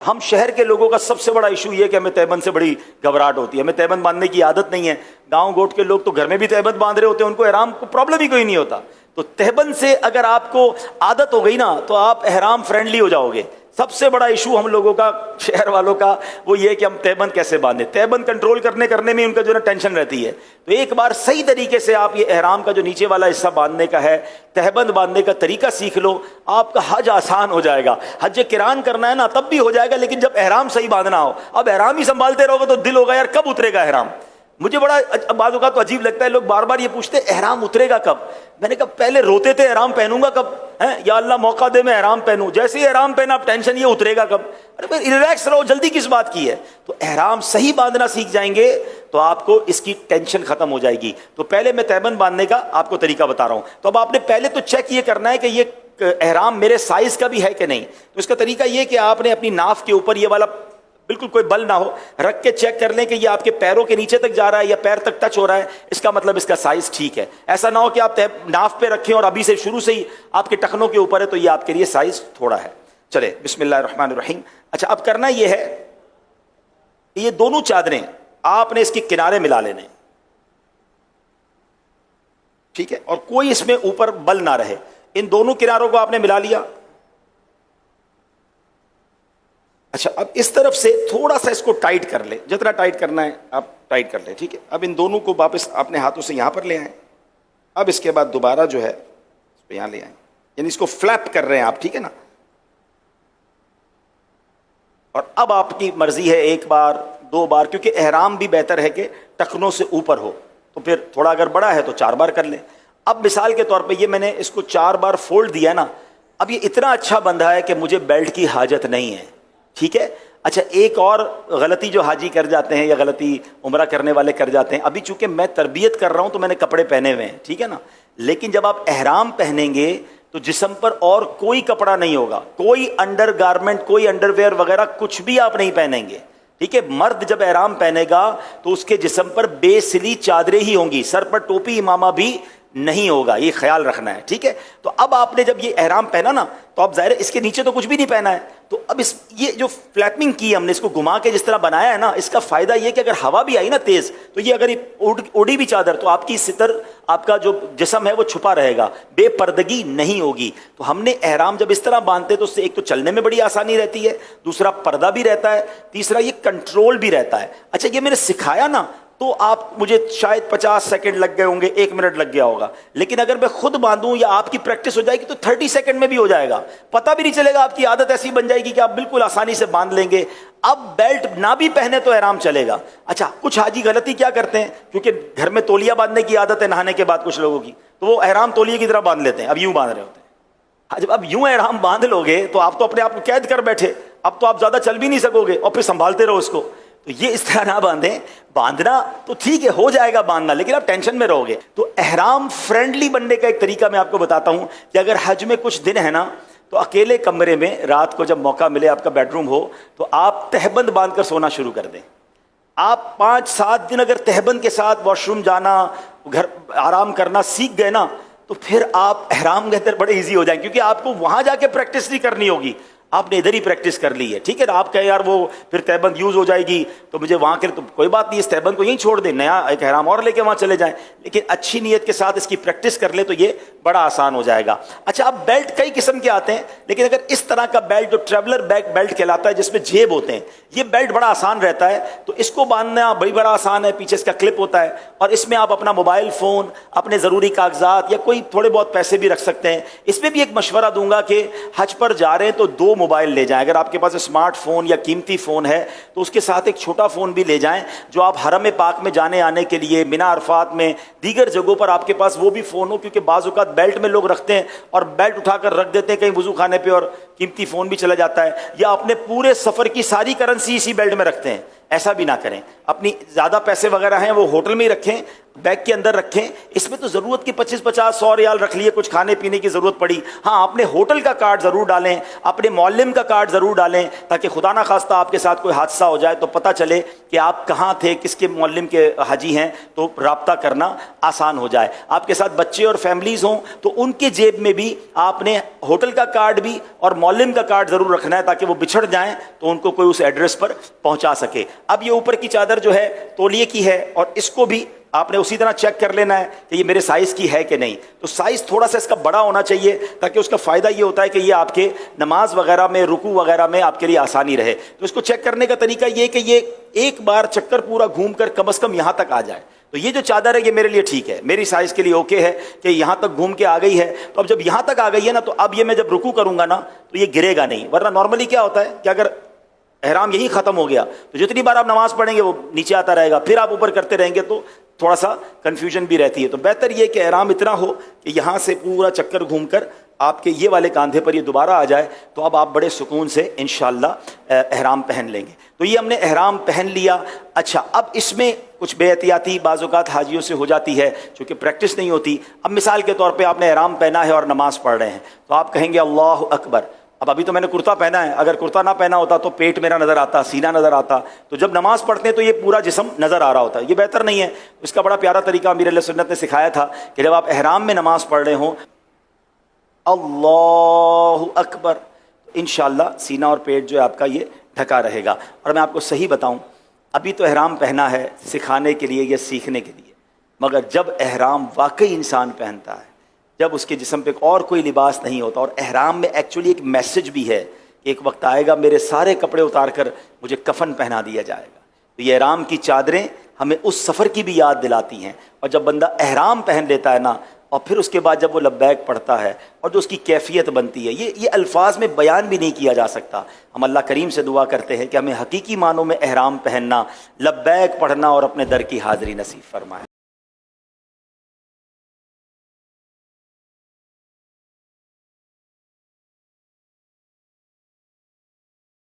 ہم شہر کے لوگوں کا سب سے بڑا ایشو یہ کہ ہمیں تہبند سے بڑی گھبراہٹ ہوتی ہے، ہمیں تہبند باندھنے کی عادت نہیں ہے۔ گاؤں گوٹ کے لوگ تو گھر میں بھی تہبند باندھ رہے ہوتے ہیں، ان کو احرام کو پرابلم ہی کوئی نہیں ہوتا۔ تو تہبند سے اگر آپ کو عادت ہو گئی نا تو آپ احرام فرینڈلی ہو جاؤ گے۔ سب سے بڑا ایشو ہم لوگوں کا، شہر والوں کا، وہ یہ کہ ہم تہبند کیسے باندھیں، تہبند کنٹرول کرنے میں ان کا جو ہے نا ٹینشن رہتی ہے۔ تو ایک بار صحیح طریقے سے آپ یہ احرام کا جو نیچے والا حصہ باندھنے کا ہے، تہبند باندھنے کا طریقہ سیکھ لو، آپ کا حج آسان ہو جائے گا۔ حج قران کرنا ہے نا تب بھی ہو جائے گا، لیکن جب احرام صحیح باندھنا ہو، اب احرام ہی سنبھالتے رہو گے تو دل ہوگا یار کب اترے گا احرام۔ مجھے بڑا بعض اوقات تو عجیب لگتا ہے، لوگ بار بار یہ پوچھتے احرام اترے گا کب؟ میں نے کہا پہلے روتے تھے احرام پہنوں گا کب، یا اللہ موقع دے میں احرام پہنوں، جیسے ہی احرام پہنا اب ٹینشن یہ اترے گا کب۔ ارے بھائی ریلیکس رہو، جلدی کس بات کی ہے؟ تو احرام صحیح باندھنا سیکھ جائیں گے تو آپ کو اس کی ٹینشن ختم ہو جائے گی۔ تو پہلے میں تہبند باندھنے کا آپ کو طریقہ بتا رہا ہوں۔ تو اب آپ نے پہلے تو چیک یہ کرنا ہے کہ یہ احرام میرے سائز کا بھی ہے کہ نہیں۔ تو اس کا طریقہ یہ کہ آپ نے اپنی ناف کے اوپر یہ والا بالکل کوئی بل نہ ہو رکھ کے چیک کر لیں کہ یہ آپ کے پیروں کے نیچے تک جا رہا ہے یا پیر تک ٹچ ہو رہا ہے، اس کا مطلب اس کا سائز ٹھیک ہے۔ ایسا نہ ہو کہ آپ ناف پہ رکھیں اور ابھی سے شروع سے ہی آپ کے ٹخنوں کے اوپر ہے تو یہ آپ کے لیے سائز تھوڑا ہے۔ چلے بسم اللہ الرحمن الرحیم۔ اچھا اب کرنا یہ ہے کہ یہ دونوں چادریں آپ نے اس کے کنارے ملا لینے، ٹھیک ہے، اور کوئی اس میں اوپر بل نہ رہے۔ ان دونوں کناروں کو آپ نے ملا لیا۔ اچھا اب اس طرف سے تھوڑا سا اس کو ٹائٹ کر لیں، جتنا ٹائٹ کرنا ہے آپ ٹائٹ کر لیں، ٹھیک ہے۔ اب ان دونوں کو واپس اپنے ہاتھوں سے یہاں پر لے آئیں۔ اب اس کے بعد دوبارہ جو ہے اس کو یہاں لے آئیں، یعنی اس کو فلیپ کر رہے ہیں آپ، ٹھیک ہے نا۔ اور اب آپ کی مرضی ہے ایک بار دو بار، کیونکہ احرام بھی بہتر ہے کہ ٹخنوں سے اوپر ہو، تو پھر تھوڑا اگر بڑا ہے تو 4 بار کر لیں۔ اب مثال کے طور پہ یہ میں نے اس کو 4 بار فولڈ دیا نا، اب یہ اتنا اچھا بندھا ہے کہ مجھے بیلٹ کی حاجت نہیں ہے، ٹھیک ہے۔ اچھا ایک اور غلطی جو حاجی کر جاتے ہیں یا غلطی عمرہ کرنے والے کر جاتے ہیں، ابھی چونکہ میں تربیت کر رہا ہوں تو میں نے کپڑے پہنے ہوئے ہیں، ٹھیک ہے نا، لیکن جب آپ احرام پہنیں گے تو جسم پر اور کوئی کپڑا نہیں ہوگا، کوئی انڈر گارمنٹ، کوئی انڈر ویئر وغیرہ کچھ بھی آپ نہیں پہنیں گے، ٹھیک ہے۔ مرد جب احرام پہنے گا تو اس کے جسم پر بے سلی چادریں ہی ہوں گی، سر پر ٹوپی امامہ بھی نہیں ہوگا، یہ خیال رکھنا ہے، ٹھیک ہے۔ تو اب آپ نے جب یہ احرام پہنا نا تو اب ظاہر ہے اس کے نیچے تو کچھ بھی نہیں پہنا ہے، تو اب یہ جو فلیپنگ کی ہم نے اس کو گھما کے جس طرح بنایا ہے نا، اس کا فائدہ یہ کہ اگر ہوا بھی آئی نا تیز تو یہ اگر اڑی بھی چادر تو آپ کی ستر، آپ کا جو جسم ہے وہ چھپا رہے گا، بے پردگی نہیں ہوگی۔ تو ہم نے احرام جب اس طرح باندھتے تو اس سے ایک تو چلنے میں بڑی آسانی رہتی ہے، دوسرا پردہ بھی رہتا ہے، تیسرا یہ کنٹرول بھی رہتا ہے۔ اچھا یہ میں نے سکھایا نا تو آپ مجھے شاید 50 سیکنڈ لگ گئے ہوں گے، 1 منٹ لگ گیا ہوگا، لیکن اگر میں خود باندھوں یا آپ کی پریکٹس ہو جائے گی تو 30 سیکنڈ میں بھی ہو جائے گا، پتہ بھی نہیں چلے گا، آپ کی عادت ایسی بن جائے گی کہ آپ بالکل آسانی سے باندھ لیں گے۔ اب بیلٹ نہ بھی پہنے تو احرام چلے گا۔ اچھا کچھ حاجی غلطی کیا کرتے ہیں، کیونکہ گھر میں تولیہ باندھنے کی عادت ہے نہانے کے بعد کچھ لوگوں کی، تو وہ احرام تولیے کی طرح باندھ لیتے ہیں، اب یوں باندھ رہے ہوتے ہیں۔ جب اب یوں احرام باندھ لو گے تو آپ تو اپنے آپ کو قید کر بیٹھے، اب تو آپ زیادہ چل بھی نہیں سکو گے اور پھر سنبھالتے رہو اس کو۔ تو یہ اس طرح نہ باندھیں، باندھنا تو ٹھیک ہے ہو جائے گا باندھنا، لیکن آپ ٹینشن میں رہو گے۔ تو احرام فرینڈلی بننے کا ایک طریقہ میں آپ کو بتاتا ہوں کہ اگر حج میں کچھ دن ہے نا تو اکیلے کمرے میں رات کو جب موقع ملے، آپ کا بیڈ روم ہو، تو آپ تہبند باندھ کر سونا شروع کر دیں۔ آپ 5-7 دن اگر تہبند کے ساتھ واش روم جانا، گھر آرام کرنا سیکھ گئے نا تو پھر آپ احرام کے اندر بڑے ایزی ہو جائیں، کیونکہ آپ کو وہاں جا کے پریکٹس نہیں کرنی ہوگی، آپ نے ادھر ہی پریکٹس کر لی ہے، ٹھیک ہے نا۔ آپ کہیں یار وہ پھر تہبند یوز ہو جائے گی تو مجھے وہاں کے، تو کوئی بات نہیں، اس تہبند کو یہیں چھوڑ دیں، نیا ایک احرام اور لے کے وہاں چلے جائیں، لیکن اچھی نیت کے ساتھ اس کی پریکٹس کر لیں تو یہ بڑا آسان ہو جائے گا۔ اچھا اب بیلٹ کئی قسم کے آتے ہیں، لیکن اگر اس طرح کا بیلٹ جو ٹریولر بیک بیلٹ کہلاتا ہے جس میں جیب ہوتے ہیں، یہ بیلٹ بڑا آسان رہتا ہے، تو اس کو باندھنا بڑا آسان ہے، پیچھے اس کا کلپ ہوتا ہے اور اس میں آپ اپنا موبائل فون، اپنے ضروری کاغذات یا کوئی تھوڑے بہت پیسے بھی رکھ سکتے ہیں۔ اس میں بھی ایک مشورہ دوں گا کہ حج پر جا رہے ہیں تو 2 موبائل لے جائیں، اگر آپ کے پاس اسمارٹ فون یا قیمتی فون ہے تو اس کے ساتھ ایک چھوٹا فون بھی لے جائیں، جو آپ حرم پاک میں جانے آنے کے لیے، منی عرفات میں، دیگر جگہوں پر آپ کے پاس وہ بھی فون ہو، کیونکہ بعض اوقات بیلٹ میں لوگ رکھتے ہیں اور بیلٹ اٹھا کر رکھ دیتے ہیں کہیں وضو خانے پہ اور قیمتی فون بھی چلا جاتا ہے، یا اپنے پورے سفر کی ساری کرنسی اسی بیلٹ میں رکھتے ہیں، ایسا بھی نہ کریں۔ اپنی زیادہ پیسے وغیرہ ہیں وہ ہوٹل میں ہی رکھیں، بیگ کے اندر رکھیں. اس میں تو ضرورت کی 25-50-100 ریال رکھ لیے, کچھ کھانے پینے کی ضرورت پڑی. ہاں اپنے ہوٹل کا کارڈ ضرور ڈالیں, اپنے معلم کا کارڈ ضرور ڈالیں, تاکہ خدا نہ خواستہ آپ کے ساتھ کوئی حادثہ ہو جائے تو پتہ چلے کہ آپ کہاں تھے, کس کے معلم کے حاجی ہیں, تو رابطہ کرنا آسان ہو جائے. آپ کے ساتھ بچے اور فیملیز ہوں تو ان کے جیب میں بھی آپ نے ہوٹل کا کارڈ بھی اور معلم کا کارڈ ضرور رکھنا ہے, تاکہ وہ بچھڑ جائیں تو ان کو کوئی اس ایڈریس پر پہنچا سکے. اب یہ اوپر کی چادر جو ہے تولیے کی ہے, اور اس کو بھی آپ نے اسی طرح چیک کر لینا ہے کہ یہ میرے سائز کی ہے کہ نہیں. تو سائز تھوڑا سا اس کا بڑا ہونا چاہیے, تاکہ اس کا فائدہ یہ ہوتا ہے کہ یہ آپ کے نماز وغیرہ میں, رکوع وغیرہ میں آپ کے لیے آسانی رہے. تو اس کو چیک کرنے کا طریقہ یہ کہ یہ ایک بار چکر پورا گھوم کر کم از کم یہاں تک آ جائے. تو یہ جو چادر ہے یہ میرے لیے ٹھیک ہے, میری سائز کے لیے اوکے ہے کہ یہاں تک گھوم کے آ گئی ہے. تو اب جب یہاں تک آ گئی ہے نا, تو اب یہ میں جب رکوع کروں گا نا تو یہ گرے گا نہیں. ورنہ نارملی کیا ہوتا ہے کہ اگر احرام یہی ختم ہو گیا تو جتنی بار آپ نماز پڑھیں گے وہ نیچے آتا رہے گا, پھر آپ اوپر کرتے رہیں گے تو تھوڑا سا کنفیوژن بھی رہتی ہے. تو بہتر یہ کہ احرام اتنا ہو کہ یہاں سے پورا چکر گھوم کر آپ کے یہ والے کاندھے پر یہ دوبارہ آ جائے, تو اب آپ بڑے سکون سے انشاءاللہ احرام پہن لیں گے. تو یہ ہم نے احرام پہن لیا. اچھا, اب اس میں کچھ بے احتیاطی بعض اوقات حاجیوں سے ہو جاتی ہے چونکہ پریکٹس نہیں ہوتی. اب مثال کے طور پہ آپ نے احرام پہنا ہے اور نماز پڑھ رہے ہیں, تو آپ کہیں گے اللہ اکبر. اب ابھی تو میں نے کرتا پہنا ہے, اگر کرتا نہ پہنا ہوتا تو پیٹ میرا نظر آتا, سینہ نظر آتا. تو جب نماز پڑھتے ہیں تو یہ پورا جسم نظر آ رہا ہوتا ہے, یہ بہتر نہیں ہے. اس کا بڑا پیارا طریقہ امیر علیہ سنت نے سکھایا تھا کہ جب آپ احرام میں نماز پڑھ رہے ہوں اللہ اکبر, انشاءاللہ سینہ اور پیٹ جو ہے آپ کا یہ ڈھکا رہے گا. اور میں آپ کو صحیح بتاؤں, ابھی تو احرام پہنا ہے سکھانے کے لیے یا سیکھنے کے لیے, مگر جب احرام واقعی انسان پہنتا ہے, جب اس کے جسم پہ اور کوئی لباس نہیں ہوتا, اور احرام میں ایکچولی ایک میسج بھی ہے کہ ایک وقت آئے گا میرے سارے کپڑے اتار کر مجھے کفن پہنا دیا جائے گا. تو یہ احرام کی چادریں ہمیں اس سفر کی بھی یاد دلاتی ہیں. اور جب بندہ احرام پہن لیتا ہے نا, اور پھر اس کے بعد جب وہ لبیک پڑھتا ہے اور جو اس کی کیفیت بنتی ہے, یہ الفاظ میں بیان بھی نہیں کیا جا سکتا. ہم اللہ کریم سے دعا کرتے ہیں کہ ہمیں حقیقی معنوں میں احرام پہننا, لبیک پڑھنا اور اپنے در کی حاضری نصیب فرمائے.